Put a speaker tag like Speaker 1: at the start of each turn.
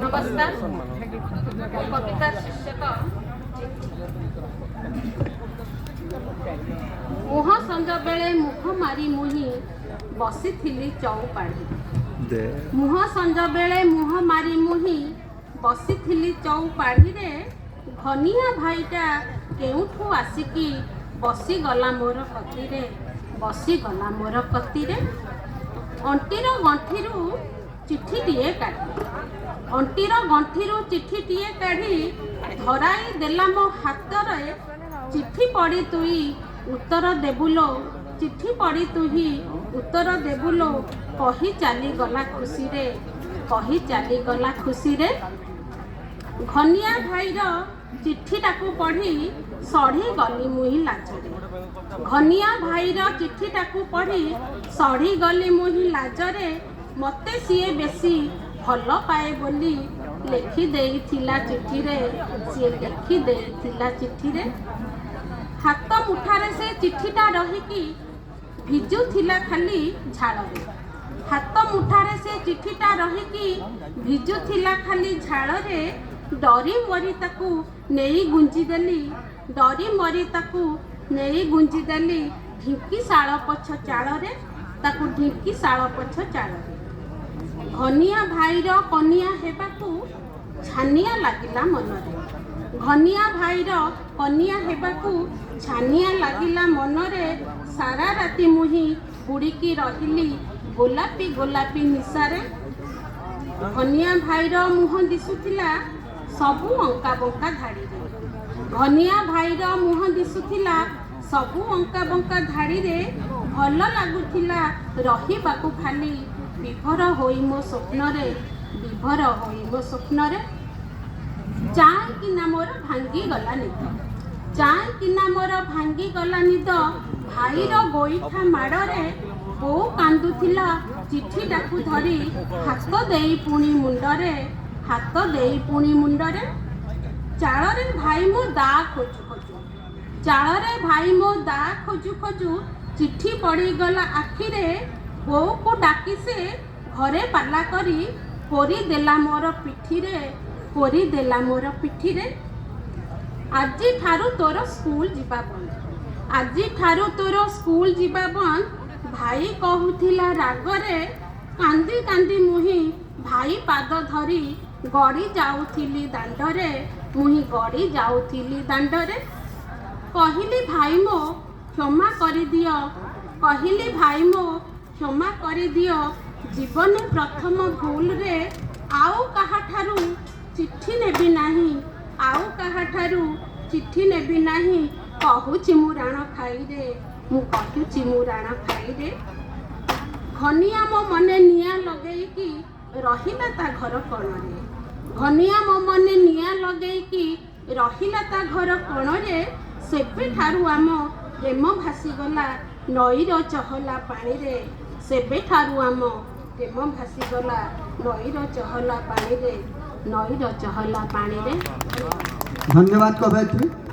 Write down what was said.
Speaker 1: नमस्कार कविता शीर्षक मुह संज बेले मुख मारी मुही बसी चौपाढ़ी मुह संज बेले मुह मारी मुही बसी चौपाढ़ी रे घनिया भाईटा केउठू आसिकी बसी गला मोर कतिरे बसी गला मोर कतिरे अंटीर गंठीरू चिठीटीए काढ़ी अंटीर गंठीरू चिठीटीए काढ़ी धराई देला मो हातरे चिठी पढ़ी तुई उत्तर देबुलो चिठी पढ़ी तुही उत्तर देबुलो कही चली गला खुशी रे कही चली गला खुशी रे घनिया भाईर चिठीटाकू पढ़ी सढ़ी गली मुही लाजरे घनिया भाईर चिठीटाकू पढ़ी सढ़ी गली मुही लाजरे मते सीए बेसी भल पाए बोली लेखि देइथिला चिठी रे सीए लेखि देइथिला चिठी रे हाथ मुठारे से चिठीटा रहीकि भिजुथिला खाली झाड़े हाथ मुठारे से चिठीटा रहीकि भिजुथिला खाली झाड़े डरी मरी ताकू नेई गुंजी देली डरी मरी ताकू नेई गुंजी देली ढिंकी शाल पछ चाल रे ताकू ढिंकी शाल पछ चाल रे घनिया भाईर कनिया हेबाकू छानिया लागिला मनरे घनिया भाईर कनिया हेबाकू छानिया लागिला मनरे सारा राति मुही बुड़ीकी रहिली गोलापी गोलापी निशारे घनिया भाईर मुह दिसुथिला सबु अंका बंका धाड़ी रे घनिया भाईर मुह दिसुथिला सबु अंका बंका धाड़ी रे भल लागुथिला रहिबाकू खाली विभर होई मो स्वप्न रे विभर होई मो स्वप्न रे चाय किना मोर भांगी गला निद चाय किना मोर भांगी गला निद भाईर गोईठा माड़े बो कांदुथिला चिठी टाकू धरी हाथ देई पुणी मुंडरे हाथ देई पुणी मुंडरे चाଳରେ भाई मो दा खोजु खोजु चाଳରେ भाई मो दा खोजु खोजु चिठी पड़ी गला आखिरे बो को डाकी से घरे पाला करी पोरी देला मोर पिठी रे पोरी देला मोर पिठी रे आजी ठारू तोर स्कूल जीवा बंद आजी ठारू तोर स्कूल जीवा बंद भाई कहूथिला रागरे कांदी कांदी मुही भाई पाद धरी गड़ी जाऊथिली दांडरे मुही गड़ी जाऊथिली दांडरे कहली भाई मो क्षमा करि दियो कहली भाई मो क्षमा करि दियो जीवन प्रथम भूल रे आउ कहा ठारू चिट्ठी नेबी नाही आउ कहा ठारू चिट्ठी नेबी नाही कहूची मु राण खाई रे मु कहूची मु राण खाई रे घनिया मो मने निया लगेईकी रहिला ता घर कोणरे घनिया मो मने निया लगेईकी रहिला ता घर कोणरे सेबे ठारू आम प्रेम भासी गला नईर चहला पानी रे सेबे ठारू आम प्रेम भासी गला नईर चहला पानी रे नईर चहला पानी रे।
Speaker 2: धन्यवाद कवयित्री।